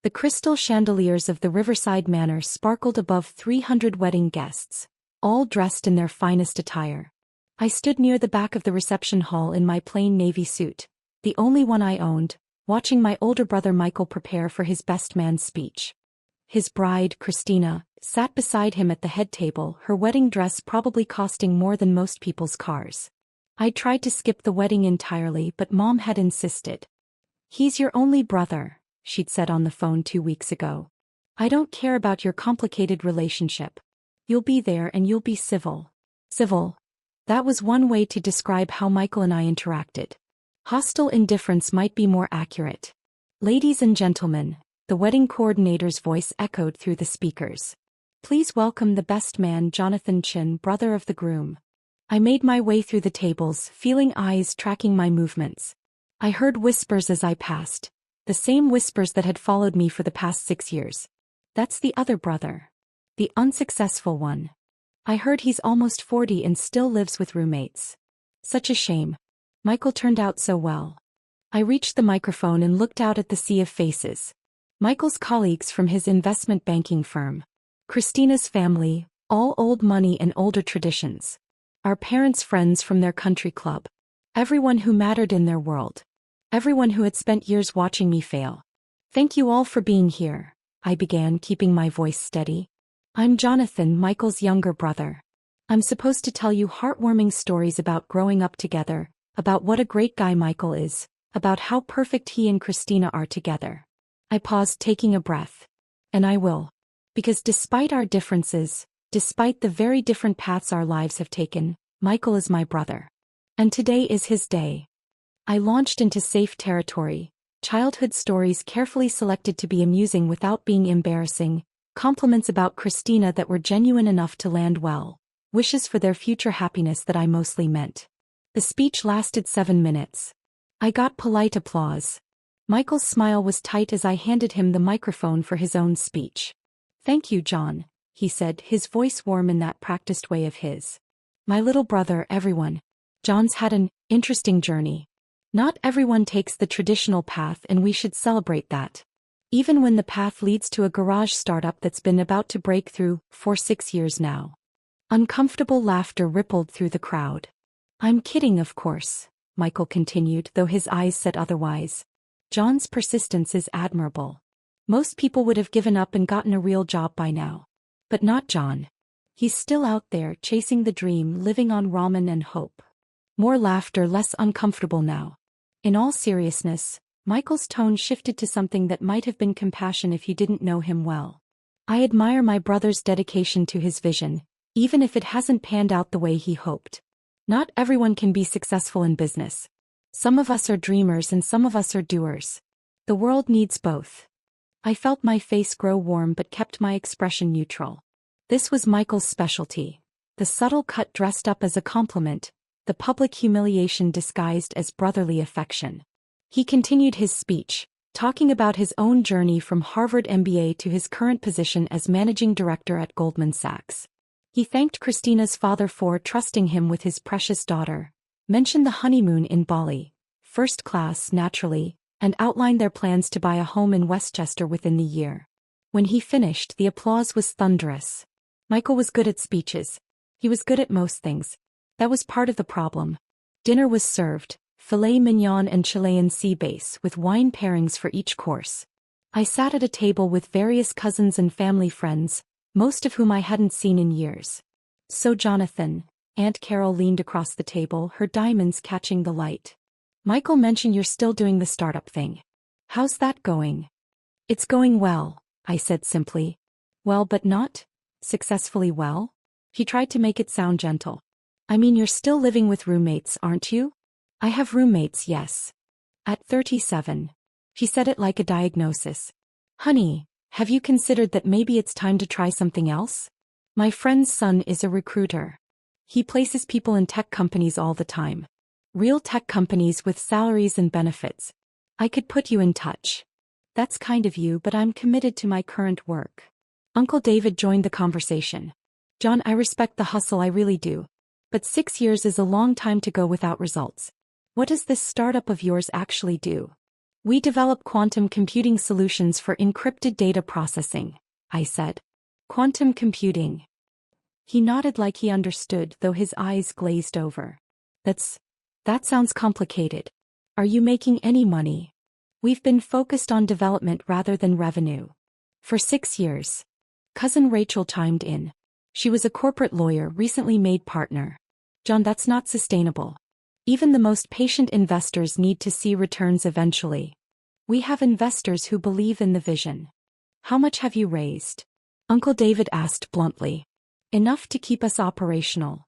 The crystal chandeliers of the Riverside Manor sparkled above 300 wedding guests, all dressed in their finest attire. I stood near the back of the reception hall in my plain navy suit, the only one I owned, watching my older brother Michael prepare for his best man speech. His bride, Christina, sat beside him at the head table, her wedding dress probably costing more than most people's cars. I tried to skip the wedding entirely, but Mom had insisted. "He's your only brother," she'd said on the phone 2 weeks ago. "I don't care about your complicated relationship. You'll be there and you'll be civil." Civil. That was one way to describe how Michael and I interacted. Hostile indifference might be more accurate. "Ladies and gentlemen," the wedding coordinator's voice echoed through the speakers. "Please welcome the best man, Jonathan Chin, brother of the groom." I made my way through the tables, feeling eyes tracking my movements. I heard whispers as I passed, the same whispers that had followed me for the past 6 years. "That's the other brother. The unsuccessful one. I heard he's almost 40 and still lives with roommates. Such a shame. Michael turned out so well." I reached the microphone and looked out at the sea of faces. Michael's colleagues from his investment banking firm. Christina's family, all old money and older traditions. Our parents' friends from their country club. Everyone who mattered in their world. Everyone who had spent years watching me fail. "Thank you all for being here," I began, keeping my voice steady. "I'm Jonathan, Michael's younger brother. I'm supposed to tell you heartwarming stories about growing up together, about what a great guy Michael is, about how perfect he and Christina are together." I paused, taking a breath. "And I will. Because despite our differences, despite the very different paths our lives have taken, Michael is my brother. And today is his day." I launched into safe territory, childhood stories carefully selected to be amusing without being embarrassing, compliments about Christina that were genuine enough to land well, wishes for their future happiness that I mostly meant. The speech lasted 7 minutes. I got polite applause. Michael's smile was tight as I handed him the microphone for his own speech. "Thank you, John," he said, his voice warm in that practiced way of his. "My little brother, everyone. John's had an interesting journey. Not everyone takes the traditional path, and we should celebrate that. Even when the path leads to a garage startup that's been about to break through for 6 years now." Uncomfortable laughter rippled through the crowd. "I'm kidding, of course," Michael continued, though his eyes said otherwise. "John's persistence is admirable. Most people would have given up and gotten a real job by now. But not John. He's still out there, chasing the dream, living on ramen and hope." More laughter, less uncomfortable now. In all seriousness, Michael's tone shifted to something that might have been compassion if you didn't know him well. "I admire my brother's dedication to his vision, even if it hasn't panned out the way he hoped. Not everyone can be successful in business. Some of us are dreamers and some of us are doers. The world needs both." I felt my face grow warm but kept my expression neutral. This was Michael's specialty. The subtle cut dressed up as a compliment, the public humiliation disguised as brotherly affection. He continued his speech, talking about his own journey from Harvard MBA to his current position as managing director at Goldman Sachs. He thanked Christina's father for trusting him with his precious daughter, mentioned the honeymoon in Bali, first class naturally, and outlined their plans to buy a home in Westchester within the year. When he finished, the applause was thunderous. Michael was good at speeches. He was good at most things. That was part of the problem. Dinner was served, filet mignon and Chilean sea bass with wine pairings for each course. I sat at a table with various cousins and family friends, most of whom I hadn't seen in years. "So Jonathan," Aunt Carol leaned across the table, her diamonds catching the light. "Michael mentioned you're still doing the startup thing. How's that going?" "It's going well," I said simply. "Well, but not successfully well?" He tried to make it sound gentle. "I mean, you're still living with roommates, aren't you?" "I have roommates, yes. At 37. She said it like a diagnosis. "Honey, have you considered that maybe it's time to try something else? My friend's son is a recruiter. He places people in tech companies all the time. Real tech companies with salaries and benefits. I could put you in touch." "That's kind of you, but I'm committed to my current work." Uncle David joined the conversation. "John, I respect the hustle, I really do. But 6 years is a long time to go without results. What does this startup of yours actually do?" We develop quantum computing solutions for encrypted data processing, I said. Quantum computing. He nodded like he understood, though his eyes glazed over. That sounds complicated. Are you making any money? We've been focused on development rather than revenue. For 6 years. Cousin Rachel chimed in. She was a corporate lawyer, recently made partner. John, that's not sustainable. Even the most patient investors need to see returns eventually. We have investors who believe in the vision. How much have you raised? Uncle David asked bluntly. Enough to keep us operational.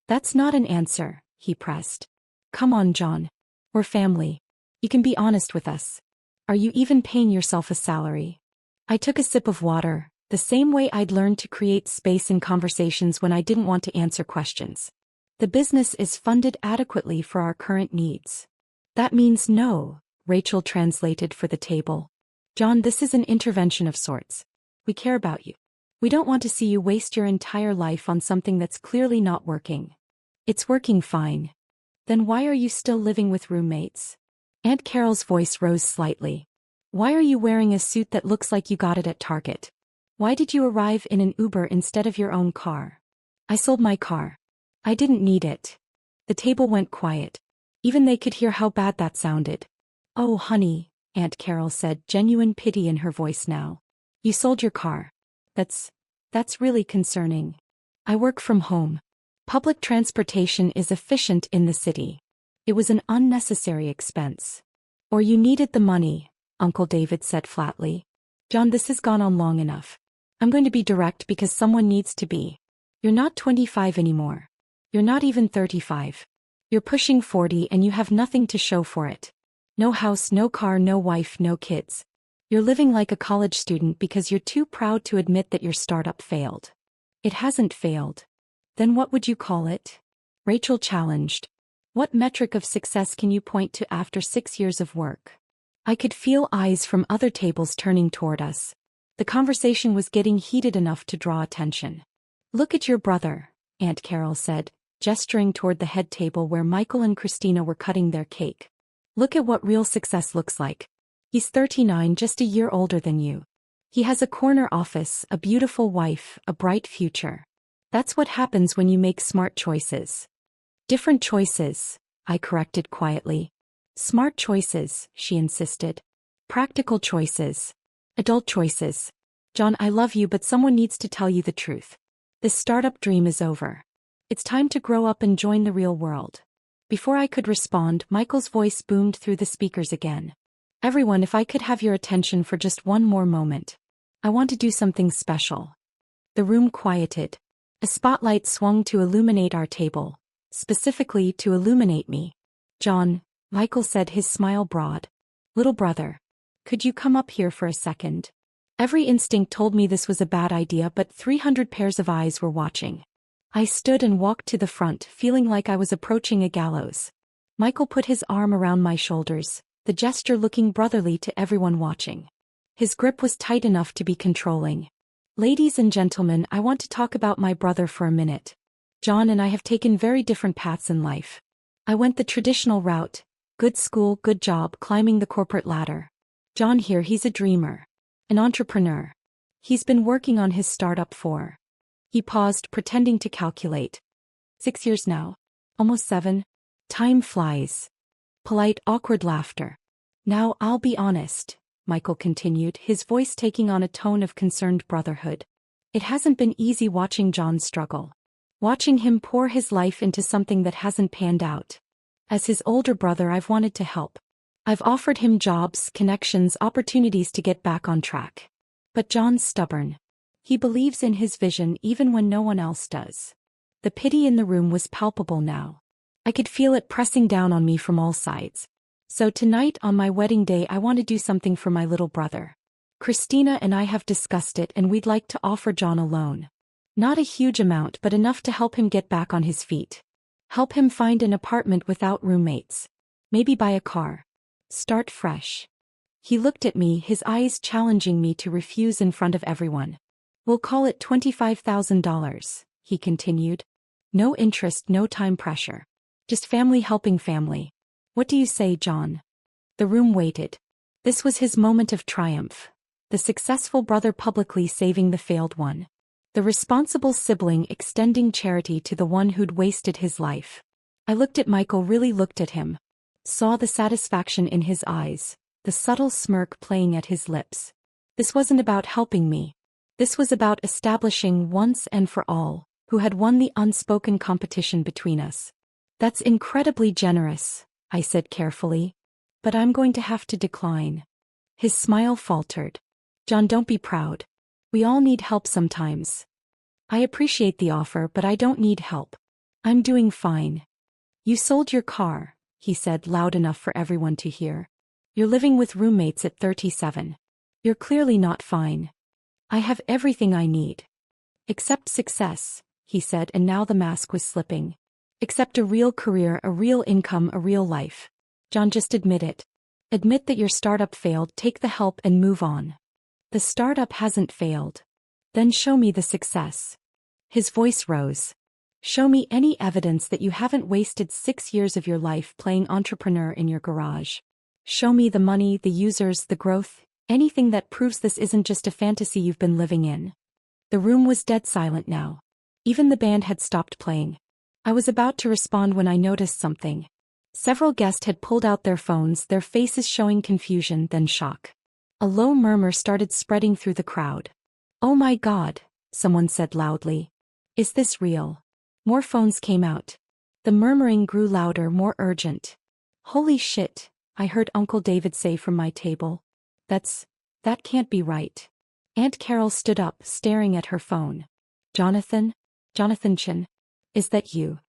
That's not an answer, he pressed. Come on, John. We're family. You can be honest with us. Are you even paying yourself a salary? I took a sip of water, the same way I'd learned to create space in conversations when I didn't want to answer questions. The business is funded adequately for our current needs. That means no, Rachel translated for the table. John, this is an intervention of sorts. We care about you. We don't want to see you waste your entire life on something that's clearly not working. It's working fine. Then why are you still living with roommates? Aunt Carol's voice rose slightly. Why are you wearing a suit that looks like you got it at Target? Why did you arrive in an Uber instead of your own car? I sold my car. I didn't need it. The table went quiet. Even they could hear how bad that sounded. Oh, honey, Aunt Carol said, genuine pity in her voice now. You sold your car. That's really concerning. I work from home. Public transportation is efficient in the city. It was an unnecessary expense. Or you needed the money, Uncle David said flatly. John, this has gone on long enough. I'm going to be direct because someone needs to be. You're not 25 anymore. You're not even 35. You're pushing 40 and you have nothing to show for it. No house, no car, no wife, no kids. You're living like a college student because you're too proud to admit that your startup failed. It hasn't failed. Then what would you call it? Rachel challenged. What metric of success can you point to after 6 years of work? I could feel eyes from other tables turning toward us. The conversation was getting heated enough to draw attention. Look at your brother, Aunt Carol said, gesturing toward the head table where Michael and Christina were cutting their cake. Look at what real success looks like. He's 39, just a year older than you. He has a corner office, a beautiful wife, a bright future. That's what happens when you make smart choices. Different choices, I corrected quietly. Smart choices, she insisted. Practical choices. Adult choices. John, I love you, but someone needs to tell you the truth. This startup dream is over. It's time to grow up and join the real world. Before I could respond, Michael's voice boomed through the speakers again. Everyone, if I could have your attention for just one more moment. I want to do something special. The room quieted. A spotlight swung to illuminate our table, specifically to illuminate me. John, Michael said, his smile broad. Little brother, could you come up here for a second? Every instinct told me this was a bad idea, but 300 pairs of eyes were watching. I stood and walked to the front, feeling like I was approaching a gallows. Michael put his arm around my shoulders, the gesture looking brotherly to everyone watching. His grip was tight enough to be controlling. Ladies and gentlemen, I want to talk about my brother for a minute. John and I have taken very different paths in life. I went the traditional route, good school, good job, climbing the corporate ladder. John here, he's a dreamer. An entrepreneur. He's been working on his startup for. He paused, pretending to calculate. 6 years now. Almost 7. Time flies. Polite, awkward laughter. Now, I'll be honest, Michael continued, his voice taking on a tone of concerned brotherhood. It hasn't been easy watching John struggle. Watching him pour his life into something that hasn't panned out. As his older brother, I've wanted to help. I've offered him jobs, connections, opportunities to get back on track. But John's stubborn. He believes in his vision even when no one else does. The pity in the room was palpable now. I could feel it pressing down on me from all sides. So tonight on my wedding day, I want to do something for my little brother. Christina and I have discussed it, and we'd like to offer John a loan. Not a huge amount, but enough to help him get back on his feet. Help him find an apartment without roommates. Maybe buy a car. Start fresh. He looked at me, his eyes challenging me to refuse in front of everyone. We'll call it $25,000, he continued. No interest, no time pressure. Just family helping family. What do you say, John? The room waited. This was his moment of triumph. The successful brother publicly saving the failed one. The responsible sibling extending charity to the one who'd wasted his life. I looked at Michael, really looked at him. Saw the satisfaction in his eyes, the subtle smirk playing at his lips. This wasn't about helping me. This was about establishing once and for all who had won the unspoken competition between us. That's incredibly generous, I said carefully. But I'm going to have to decline. His smile faltered. John, don't be proud. We all need help sometimes. I appreciate the offer, but I don't need help. I'm doing fine. You sold your car, he said loud enough for everyone to hear. You're living with roommates at 37. You're clearly not fine. I have everything I need. Except success, he said, and now the mask was slipping. Except a real career, a real income, a real life. John, just admit it. Admit that your startup failed, take the help and move on. The startup hasn't failed. Then show me the success. His voice rose. Show me any evidence that you haven't wasted 6 years of your life playing entrepreneur in your garage. Show me the money, the users, the growth, anything that proves this isn't just a fantasy you've been living in. The room was dead silent now. Even the band had stopped playing. I was about to respond when I noticed something. Several guests had pulled out their phones, their faces showing confusion, then shock. A low murmur started spreading through the crowd. Oh my God, someone said loudly. Is this real? More phones came out. The murmuring grew louder, more urgent. Holy shit, I heard Uncle David say from my table. That can't be right. Aunt Carol stood up, staring at her phone. Jonathan Chin, is that you?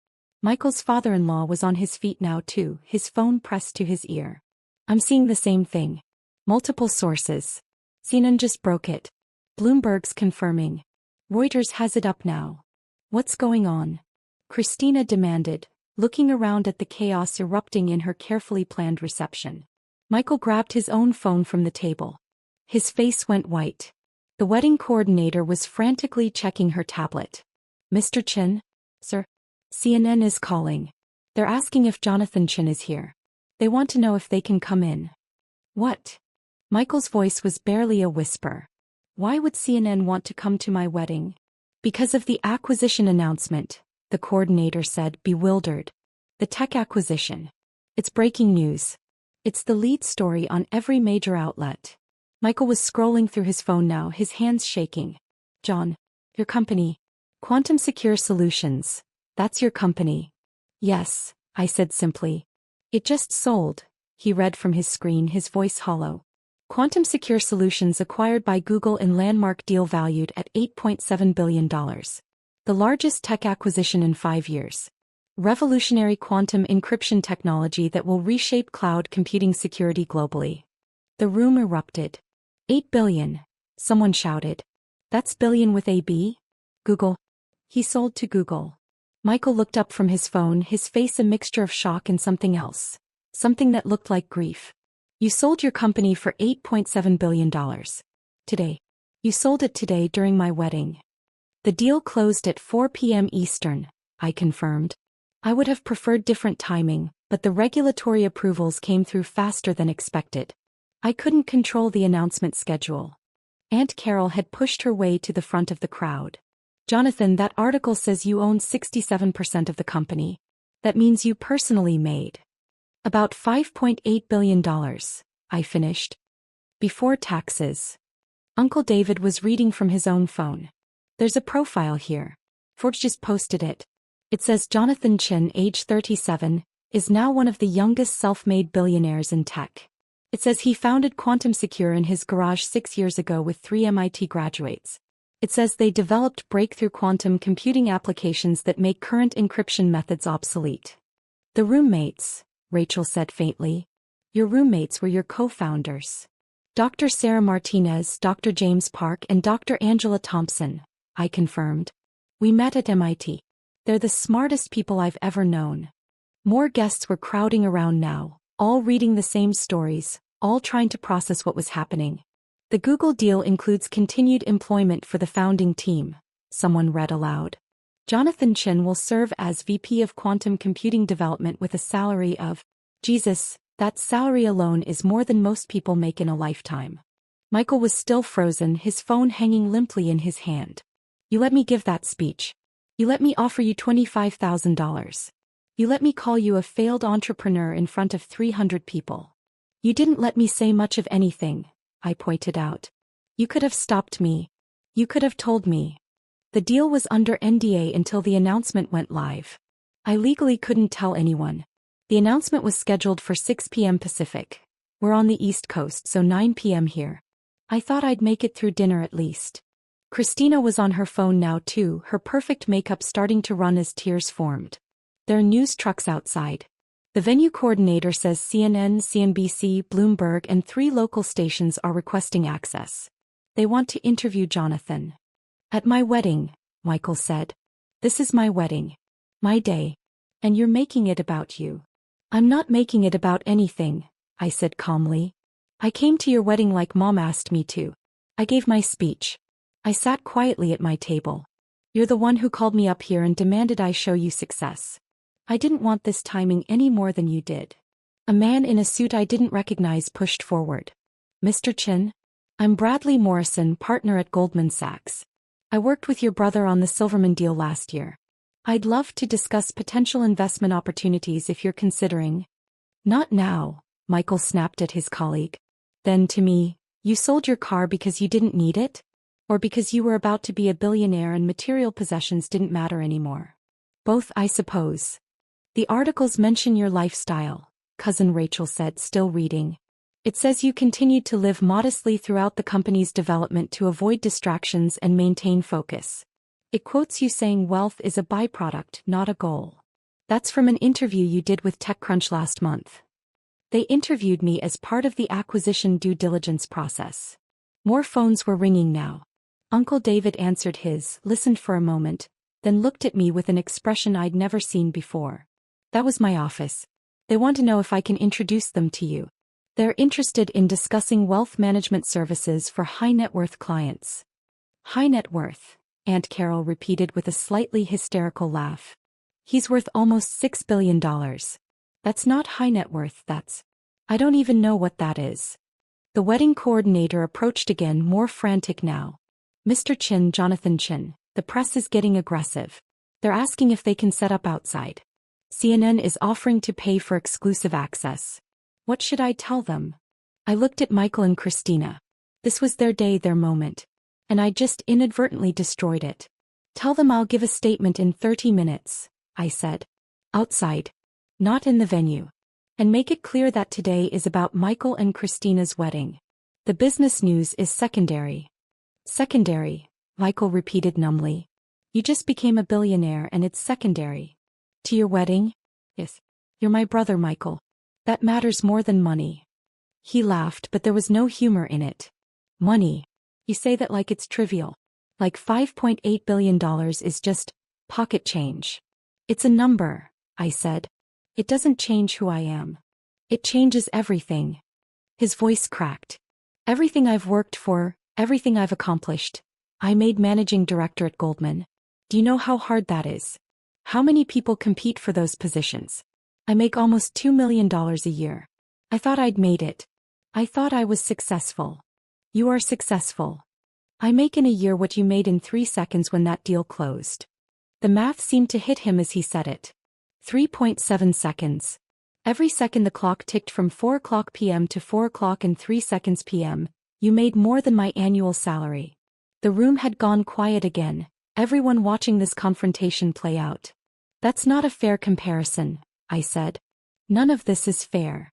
Michael's father-in-law was on his feet now too, his phone pressed to his ear. I'm seeing the same thing. Multiple sources. CNN just broke it. Bloomberg's confirming. Reuters has it up now. What's going on? Christina demanded, looking around at the chaos erupting in her carefully planned reception. Michael grabbed his own phone from the table. His face went white. The wedding coordinator was frantically checking her tablet. Mr. Chin? Sir? CNN is calling. They're asking if Jonathan Chin is here. They want to know if they can come in. What? Michael's voice was barely a whisper. Why would CNN want to come to my wedding? Because of the acquisition announcement, the coordinator said, bewildered. The tech acquisition. It's breaking news. It's the lead story on every major outlet. Michael was scrolling through his phone now, his hands shaking. John, your company. Quantum Secure Solutions. That's your company. Yes, I said simply. It just sold. He read from his screen, his voice hollow. Quantum Secure Solutions acquired by Google in landmark deal valued at $8.7 billion. The largest tech acquisition in 5 years. Revolutionary quantum encryption technology that will reshape cloud computing security globally. The room erupted. 8 billion, someone shouted. That's billion with a B? Google. He sold to Google. Michael looked up from his phone, his face a mixture of shock and something else. Something that looked like grief. You sold your company for $8.7 billion. Today. You sold it today during my wedding. The deal closed at 4 p.m. Eastern, I confirmed. I would have preferred different timing, but the regulatory approvals came through faster than expected. I couldn't control the announcement schedule. Aunt Carol had pushed her way to the front of the crowd. Jonathan, that article says you own 67% of the company. That means you personally made about $5.8 billion, I finished. Before taxes. Uncle David was reading from his own phone. There's a profile here. Forbes just posted it. It says Jonathan Chin, age 37, is now one of the youngest self-made billionaires in tech. It says he founded Quantum Secure in his garage 6 years ago with 3 MIT graduates. It says they developed breakthrough quantum computing applications that make current encryption methods obsolete. The roommates, Rachel said faintly. Your roommates were your co-founders. Dr. Sarah Martinez, Dr. James Park, and Dr. Angela Thompson, I confirmed. We met at MIT. They're the smartest people I've ever known. More guests were crowding around now, all reading the same stories, all trying to process what was happening. The Google deal includes continued employment for the founding team, someone read aloud. Jonathan Chin will serve as VP of Quantum Computing Development with a salary of, Jesus, That salary alone is more than most people make in a lifetime. Michael was still frozen, his phone hanging limply in his hand. You let me give that speech. You let me offer you $25,000. You let me call you a failed entrepreneur in front of 300 people. You didn't let me say much of anything, I pointed out. You could have stopped me. You could have told me. The deal was under NDA until the announcement went live. I legally couldn't tell anyone. The announcement was scheduled for 6 p.m. Pacific. We're on the East Coast, so 9 p.m. here. I thought I'd make it through dinner at least. Christina was on her phone now too, her perfect makeup starting to run as tears formed. There are news trucks outside. The venue coordinator says CNN, CNBC, Bloomberg, and 3 local stations are requesting access. They want to interview Jonathan. At my wedding, Michael said. This is my wedding. My day. And you're making it about you. I'm not making it about anything, I said calmly. I came to your wedding like Mom asked me to. I gave my speech. I sat quietly at my table. You're the one who called me up here and demanded I show you success. I didn't want this timing any more than you did. A man in a suit I didn't recognize pushed forward. Mr. Chin? I'm Bradley Morrison, partner at Goldman Sachs. I worked with your brother on the Silverman deal last year. I'd love to discuss potential investment opportunities if you're considering. Not now, Michael snapped at his colleague. Then to me, you sold your car because you didn't need it? Or because you were about to be a billionaire and material possessions didn't matter anymore? Both, I suppose. The articles mention your lifestyle, Cousin Rachel said, still reading. It says you continued to live modestly throughout the company's development to avoid distractions and maintain focus. It quotes you saying wealth is a byproduct, not a goal. That's from an interview you did with TechCrunch last month. They interviewed me as part of the acquisition due diligence process. More phones were ringing now. Uncle David answered his, listened for a moment, then looked at me with an expression I'd never seen before. That was my office. They want to know if I can introduce them to you. They're interested in discussing wealth management services for high-net-worth clients. High net worth, Aunt Carol repeated with a slightly hysterical laugh. He's worth almost $6 billion. That's not high net worth, that's... I don't even know what that is. The wedding coordinator approached again, more frantic now. Mr. Chin, Jonathan Chin, the press is getting aggressive. They're asking if they can set up outside. CNN is offering to pay for exclusive access. What should I tell them? I looked at Michael and Christina. This was their day, their moment. And I just inadvertently destroyed it. Tell them I'll give a statement in 30 minutes, I said. Outside. Not in the venue. And make it clear that today is about Michael and Christina's wedding. The business news is secondary. Secondary, Michael repeated numbly. You just became a billionaire and it's secondary. To your wedding? Yes. You're my brother, Michael. That matters more than money. He laughed, but there was no humor in it. Money. You say that like it's trivial. Like $5.8 billion is just pocket change. It's a number, I said. It doesn't change who I am. It changes everything. His voice cracked. Everything I've worked for, everything I've accomplished. I made managing director at Goldman. Do you know how hard that is? How many people compete for those positions? I make almost $2 million a year. I thought I'd made it. I thought I was successful. You are successful. I make in a year what you made in 3 seconds when that deal closed. The math seemed to hit him as he said it. 3.7 seconds. Every second the clock ticked from 4:00 p.m. to 4:03 p.m., you made more than my annual salary. The room had gone quiet again, everyone watching this confrontation play out. That's not a fair comparison, I said. None of this is fair.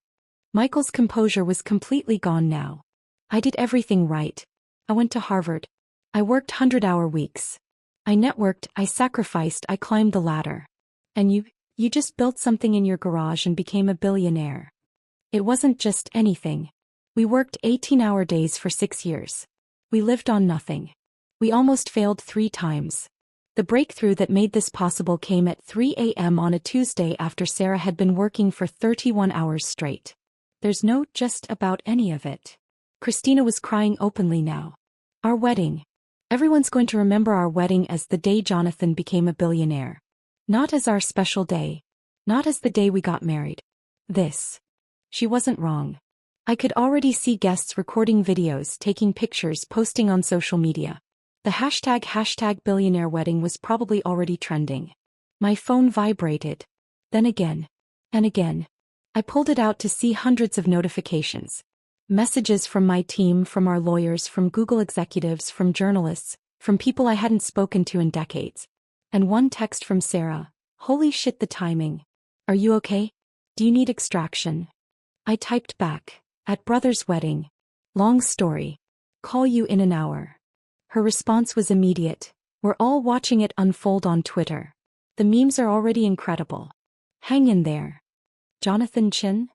Michael's composure was completely gone now. I did everything right. I went to Harvard. I worked 100-hour weeks. I networked, I sacrificed, I climbed the ladder. And you just built something in your garage and became a billionaire. It wasn't just anything. We worked 18-hour days for 6 years. We lived on nothing. We almost failed 3 times. The breakthrough that made this possible came at 3 a.m. on a Tuesday after Sarah had been working for 31 hours straight. There's no just about any of it. Christina was crying openly now. Our wedding. Everyone's going to remember our wedding as the day Jonathan became a billionaire. Not as our special day. Not as the day we got married. This. She wasn't wrong. I could already see guests recording videos, taking pictures, posting on social media. The hashtag billionaire wedding was probably already trending. My phone vibrated. Then again. And again. I pulled it out to see hundreds of notifications. Messages from my team, from our lawyers, from Google executives, from journalists, from people I hadn't spoken to in decades. And one text from Sarah. Holy shit, the timing. Are you okay? Do you need extraction? I typed back. At brother's wedding. Long story. Call you in an hour. Her response was immediate. We're all watching it unfold on Twitter. The memes are already incredible. Hang in there. Jonathan Chin?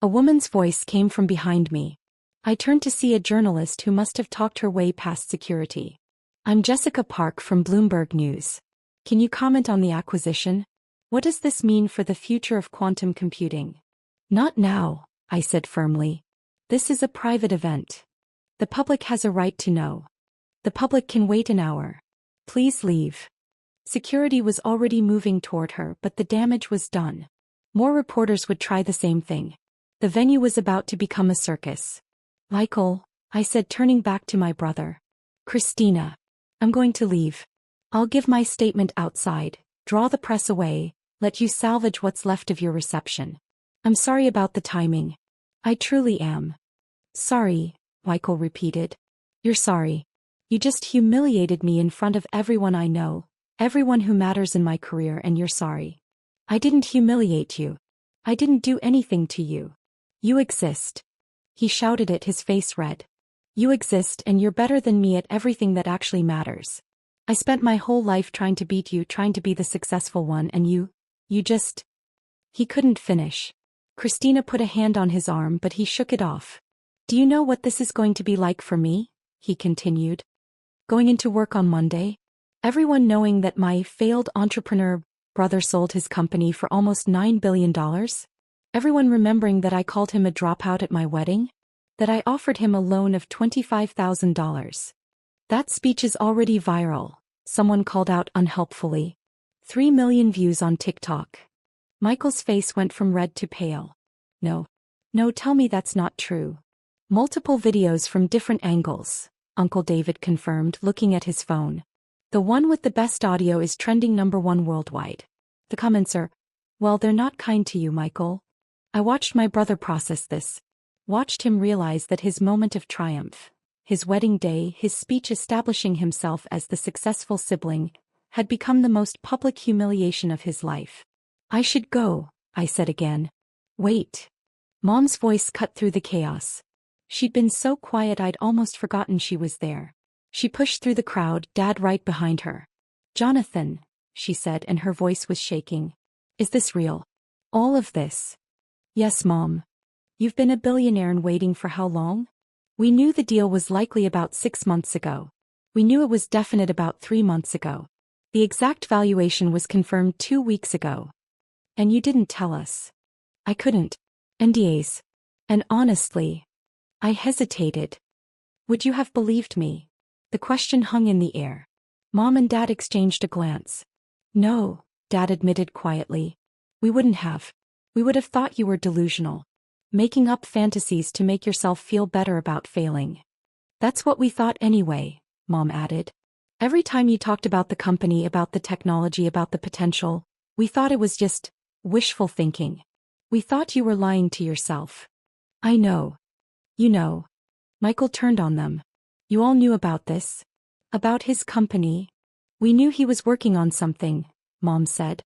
A woman's voice came from behind me. I turned to see a journalist who must have talked her way past security. I'm Jessica Park from Bloomberg News. Can you comment on the acquisition? What does this mean for the future of quantum computing? Not now, I said firmly. This is a private event. The public has a right to know. The public can wait an hour. Please leave. Security was already moving toward her, but the damage was done. More reporters would try the same thing. The venue was about to become a circus. Michael, I said, turning back to my brother. Christina. I'm going to leave. I'll give my statement outside, draw the press away, let you salvage what's left of your reception. I'm sorry about the timing. I truly am. Sorry, Michael repeated. You're sorry. You just humiliated me in front of everyone I know, everyone who matters in my career, and you're sorry. I didn't humiliate you. I didn't do anything to you. You exist. He shouted it, his face red. You exist, and you're better than me at everything that actually matters. I spent my whole life trying to beat you, trying to be the successful one, and you just... He couldn't finish. Christina put a hand on his arm, but he shook it off. Do you know what this is going to be like for me? He continued. Going into work on Monday? Everyone knowing that my failed entrepreneur brother sold his company for almost $9 billion? Everyone remembering that I called him a dropout at my wedding? That I offered him a loan of $25,000. That speech is already viral, someone called out unhelpfully. 3 million views on TikTok. Michael's face went from red to pale. No, tell me that's not true. Multiple videos from different angles, Uncle David confirmed, looking at his phone. The one with the best audio is trending #1 worldwide. The comments are, well, they're not kind to you, Michael. I watched my brother process this. Watched him realize that his moment of triumph, his wedding day, his speech establishing himself as the successful sibling, had become the most public humiliation of his life. I should go, I said again. Wait. Mom's voice cut through the chaos. She'd been so quiet I'd almost forgotten she was there. She pushed through the crowd, Dad right behind her. Jonathan, she said, and her voice was shaking. Is this real? All of this? Yes, Mom. You've been a billionaire and waiting for how long? We knew the deal was likely about 6 months ago. We knew it was definite about 3 months ago. The exact valuation was confirmed 2 weeks ago. And you didn't tell us. I couldn't. NDAs. And honestly, I hesitated. Would you have believed me? The question hung in the air. Mom and Dad exchanged a glance. No, Dad admitted quietly. We wouldn't have. We would have thought you were delusional. Making up fantasies to make yourself feel better about failing. That's what we thought anyway, Mom added. Every time you talked about the company, about the technology, about the potential, we thought it was just wishful thinking. We thought you were lying to yourself. I know. You know. Michael turned on them. You all knew about this? About his company? We knew he was working on something, Mom said.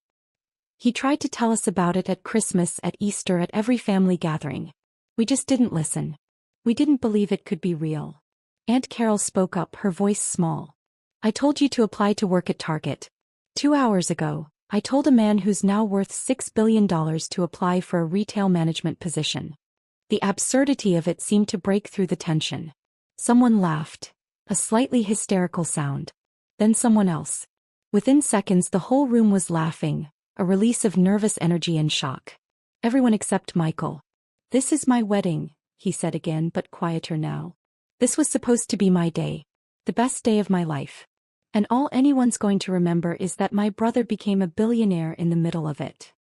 He tried to tell us about it at Christmas, at Easter, at every family gathering. We just didn't listen. We didn't believe it could be real. Aunt Carol spoke up, her voice small. I told you to apply to work at Target. 2 hours ago, I told a man who's now worth $6 billion to apply for a retail management position. The absurdity of it seemed to break through the tension. Someone laughed, a slightly hysterical sound. Then someone else. Within seconds the whole room was laughing, a release of nervous energy and shock. Everyone except Michael. This is my wedding, he said again, but quieter now. This was supposed to be my day. The best day of my life. And all anyone's going to remember is that my brother became a billionaire in the middle of it.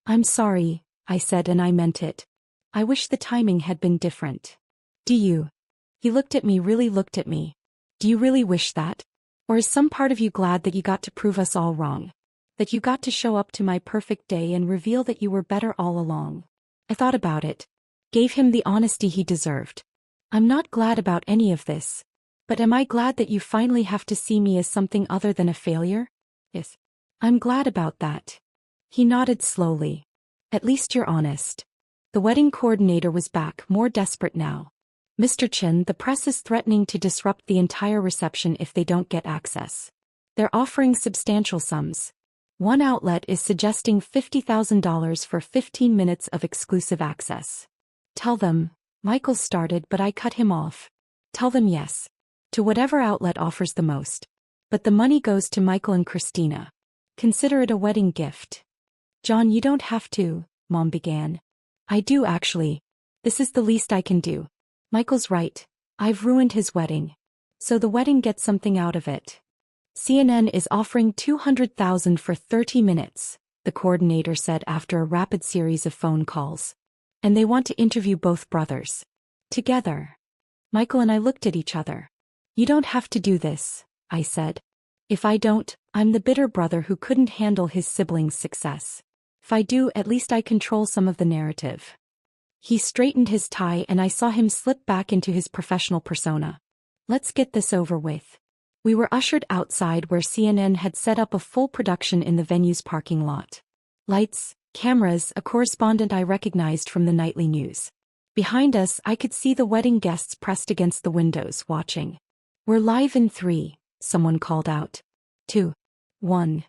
I'm sorry, I said, and I meant it. I wish the timing had been different. Do you? He looked at me, really looked at me. Do you really wish that? Or is some part of you glad that you got to prove us all wrong? That you got to show up to my perfect day and reveal that you were better all along? I thought about it. Gave him the honesty he deserved. I'm not glad about any of this. But am I glad that you finally have to see me as something other than a failure? Yes. I'm glad about that. He nodded slowly. At least you're honest. The wedding coordinator was back, more desperate now. Mr. Chen, the press is threatening to disrupt the entire reception if they don't get access. They're offering substantial sums. One outlet is suggesting $50,000 for 15 minutes of exclusive access. Tell them, Michael started, but I cut him off. Tell them yes. To whatever outlet offers the most. But the money goes to Michael and Christina. Consider it a wedding gift. John, you don't have to, Mom began. I do actually. This is the least I can do. Michael's right. I've ruined his wedding. So the wedding gets something out of it. CNN is offering $200,000 for 30 minutes, the coordinator said after a rapid series of phone calls. And they want to interview both brothers. Together. Michael and I looked at each other. You don't have to do this, I said. If I don't, I'm the bitter brother who couldn't handle his siblings' success. If I do, at least I control some of the narrative. He straightened his tie and I saw him slip back into his professional persona. Let's get this over with. We were ushered outside where CNN had set up a full production in the venue's parking lot. Lights, cameras, a correspondent I recognized from the nightly news. Behind us, I could see the wedding guests pressed against the windows, watching. We're live in 3, someone called out. 2, 1.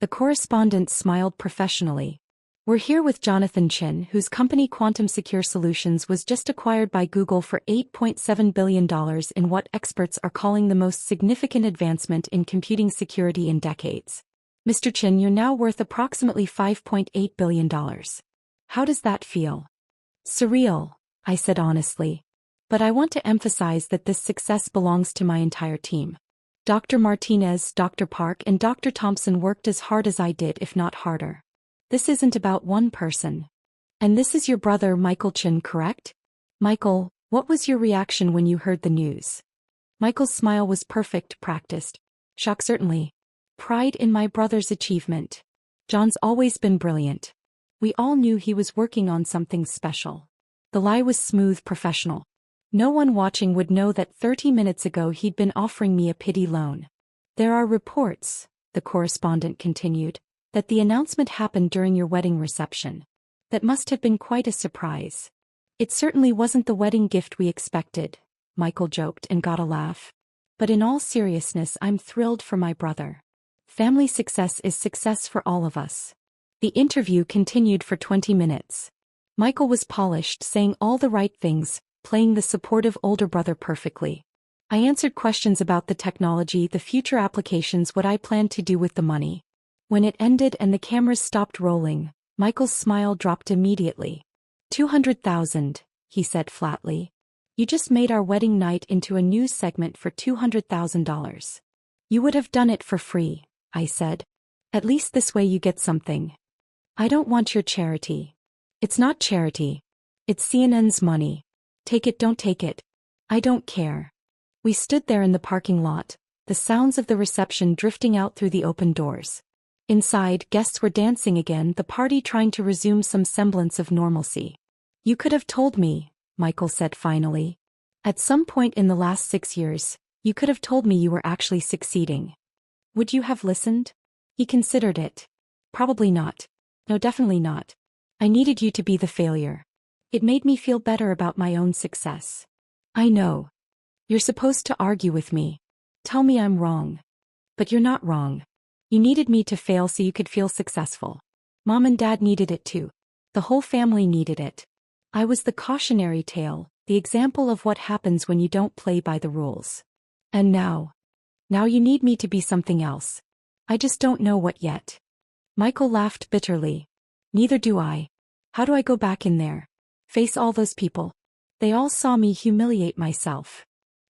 The correspondent smiled professionally. We're here with Jonathan Chin, whose company Quantum Secure Solutions was just acquired by Google for $8.7 billion in what experts are calling the most significant advancement in computing security in decades. Mr. Chin, you're now worth approximately $5.8 billion. How does that feel? Surreal, I said honestly. But I want to emphasize that this success belongs to my entire team. Dr. Martinez, Dr. Park, and Dr. Thompson worked as hard as I did, if not harder. This isn't about one person. And this is your brother Michael Chin, correct? Michael, what was your reaction when you heard the news? Michael's smile was perfect, practiced. Shock certainly. Pride in my brother's achievement. John's always been brilliant. We all knew he was working on something special. The lie was smooth, professional. No one watching would know that 30 minutes ago he'd been offering me a pity loan. There are reports, the correspondent continued, that the announcement happened during your wedding reception. That must have been quite a surprise. It certainly wasn't the wedding gift we expected, Michael joked and got a laugh. But in all seriousness, I'm thrilled for my brother. Family success is success for all of us. The interview continued for 20 minutes. Michael was polished, saying all the right things, playing the supportive older brother perfectly. I answered questions about the technology, the future applications, what I planned to do with the money. When it ended and the cameras stopped rolling, Michael's smile dropped immediately. 200,000, he said flatly. You just made our wedding night into a news segment for $200,000. You would have done it for free, I said. At least this way you get something. I don't want your charity. It's not charity. It's CNN's money. Take it, don't take it. I don't care. We stood there in the parking lot, the sounds of the reception drifting out through the open doors. Inside, guests were dancing again, the party trying to resume some semblance of normalcy. You could have told me, Michael said finally. At some point in the last 6 years, you could have told me you were actually succeeding. Would you have listened? He considered it. Probably not. No, definitely not. I needed you to be the failure. It made me feel better about my own success. I know. You're supposed to argue with me. Tell me I'm wrong. But you're not wrong. You needed me to fail so you could feel successful. Mom and Dad needed it too. The whole family needed it. I was the cautionary tale, the example of what happens when you don't play by the rules. And now you need me to be something else. I just don't know what yet. Michael laughed bitterly. Neither do I. How do I go back in there? Face all those people? They all saw me humiliate myself.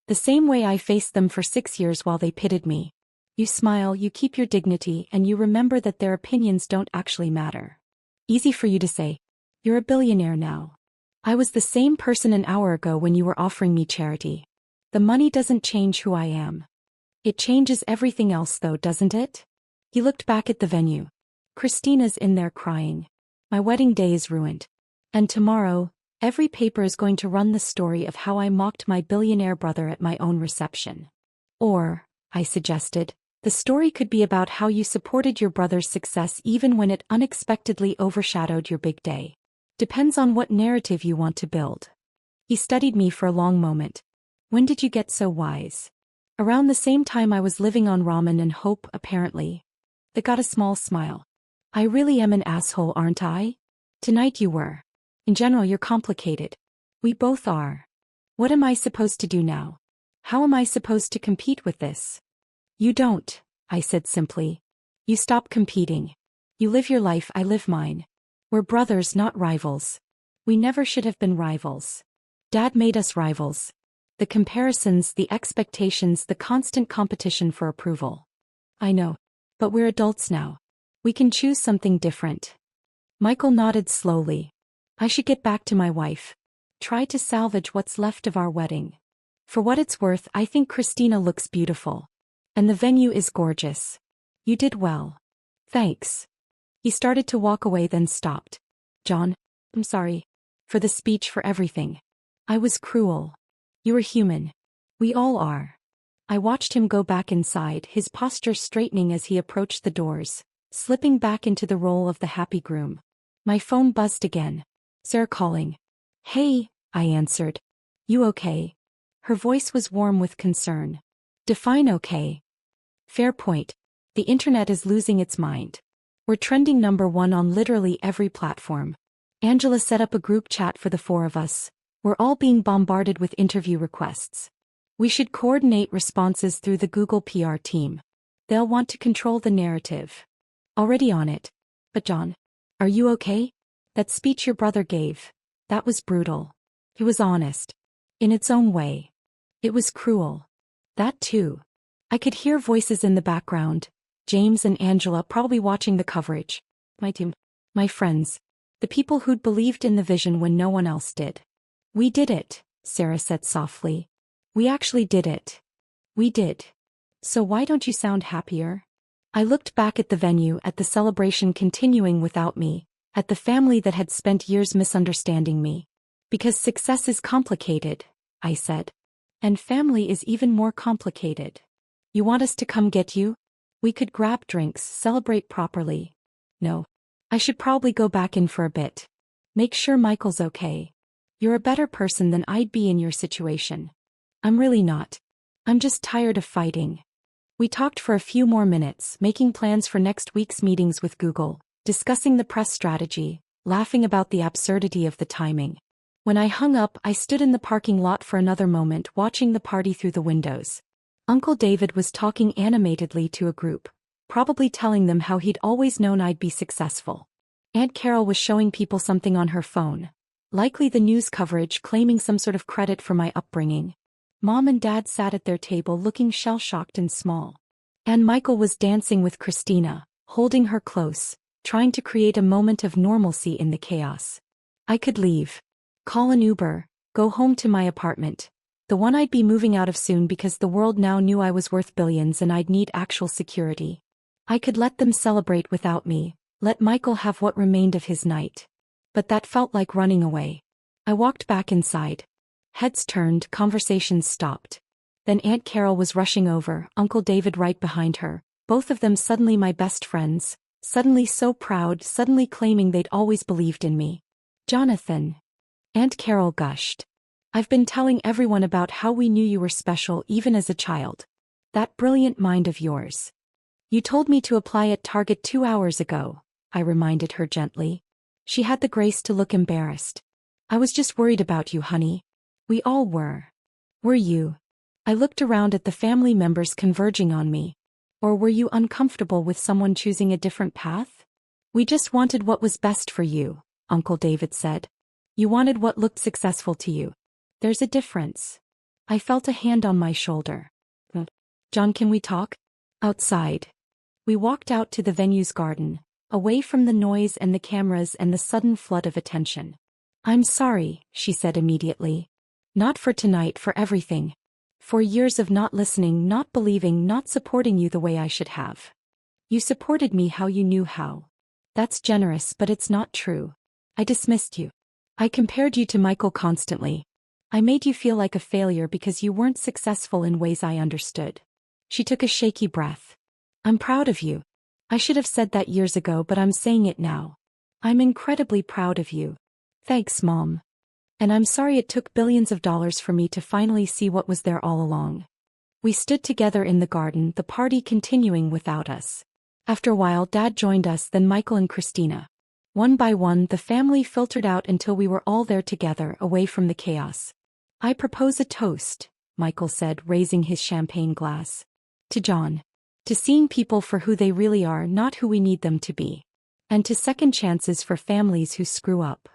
The same way I faced them for 6 years while they pitted me. You smile, you keep your dignity, and you remember that their opinions don't actually matter. Easy for you to say. You're a billionaire now. I was the same person an hour ago when you were offering me charity. The money doesn't change who I am. It changes everything else though, doesn't it? He looked back at the venue. Christina's in there crying. My wedding day is ruined. And tomorrow, every paper is going to run the story of how I mocked my billionaire brother at my own reception. Or, I suggested, the story could be about how you supported your brother's success even when it unexpectedly overshadowed your big day. Depends on what narrative you want to build. He studied me for a long moment. When did you get so wise? Around the same time I was living on ramen and hope, apparently. They got a small smile. I really am an asshole, aren't I? Tonight you were. In general, you're complicated. We both are. What am I supposed to do now? How am I supposed to compete with this? You don't, I said simply. You stop competing. You live your life, I live mine. We're brothers, not rivals. We never should have been rivals. Dad made us rivals. The comparisons, the expectations, the constant competition for approval. I know. But we're adults now. We can choose something different. Michael nodded slowly. I should get back to my wife. Try to salvage what's left of our wedding. For what it's worth, I think Christina looks beautiful. And the venue is gorgeous. You did well. Thanks. He started to walk away, then stopped. John, I'm sorry. For the speech, for everything. I was cruel. You were human. We all are. I watched him go back inside, his posture straightening as he approached the doors, slipping back into the role of the happy groom. My phone buzzed again. Sarah calling. Hey, I answered. You okay? Her voice was warm with concern. Define okay. Fair point. The internet is losing its mind. We're trending #1 on literally every platform. Angela set up a group chat for the 4 of us. We're all being bombarded with interview requests. We should coordinate responses through the Google PR team. They'll want to control the narrative. Already on it. But John, are you okay? That speech your brother gave, that was brutal. He was honest. In its own way. It was cruel. That too. I could hear voices in the background. James and Angela probably watching the coverage. My team. My friends. The people who'd believed in the vision when no one else did. We did it, Sarah said softly. We actually did it. We did. So why don't you sound happier? I looked back at the venue, at the celebration continuing without me, at the family that had spent years misunderstanding me. Because success is complicated, I said. And family is even more complicated. You want us to come get you? We could grab drinks, celebrate properly. No. I should probably go back in for a bit. Make sure Michael's okay. You're a better person than I'd be in your situation. I'm really not. I'm just tired of fighting. We talked for a few more minutes, making plans for next week's meetings with Google, discussing the press strategy, laughing about the absurdity of the timing. When I hung up, I stood in the parking lot for another moment, watching the party through the windows. Uncle David was talking animatedly to a group, probably telling them how he'd always known I'd be successful. Aunt Carol was showing people something on her phone. Likely the news coverage claiming some sort of credit for my upbringing. Mom and Dad sat at their table looking shell-shocked and small. And Michael was dancing with Christina, holding her close, trying to create a moment of normalcy in the chaos. I could leave. Call an Uber, go home to my apartment. The one I'd be moving out of soon because the world now knew I was worth billions and I'd need actual security. I could let them celebrate without me, let Michael have what remained of his night. But that felt like running away. I walked back inside. Heads turned, conversations stopped. Then Aunt Carol was rushing over, Uncle David right behind her, both of them suddenly my best friends, suddenly so proud, suddenly claiming they'd always believed in me. Jonathan. Aunt Carol gushed. I've been telling everyone about how we knew you were special even as a child. That brilliant mind of yours. You told me to apply at Target 2 hours ago, I reminded her gently. She had the grace to look embarrassed. I was just worried about you, honey. We all were. Were you? I looked around at the family members converging on me. Or were you uncomfortable with someone choosing a different path? We just wanted what was best for you, Uncle David said. You wanted what looked successful to you. There's a difference. I felt a hand on my shoulder. John, can we talk? Outside. We walked out to the venue's garden, away from the noise and the cameras and the sudden flood of attention. I'm sorry, she said immediately. Not for tonight, for everything. For years of not listening, not believing, not supporting you the way I should have. You supported me how you knew how. That's generous, but it's not true. I dismissed you. I compared you to Michael constantly. I made you feel like a failure because you weren't successful in ways I understood. She took a shaky breath. I'm proud of you. I should have said that years ago, but I'm saying it now. I'm incredibly proud of you. Thanks, Mom. And I'm sorry it took billions of dollars for me to finally see what was there all along. We stood together in the garden, the party continuing without us. After a while, Dad joined us, then Michael and Christina. One by one, the family filtered out until we were all there together, away from the chaos. I propose a toast, Michael said, raising his champagne glass. To John. To seeing people for who they really are, not who we need them to be. And to second chances for families who screw up.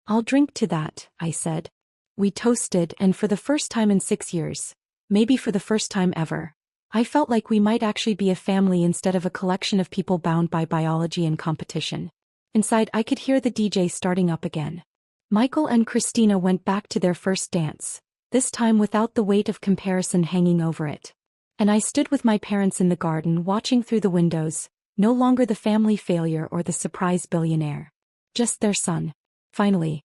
I'll drink to that, I said. We toasted, and for the first time in 6 years, maybe for the first time ever, I felt like we might actually be a family instead of a collection of people bound by biology and competition. Inside, I could hear the DJ starting up again. Michael and Christina went back to their first dance, this time without the weight of comparison hanging over it. And I stood with my parents in the garden watching through the windows, no longer the family failure or the surprise billionaire. Just their son. Finally,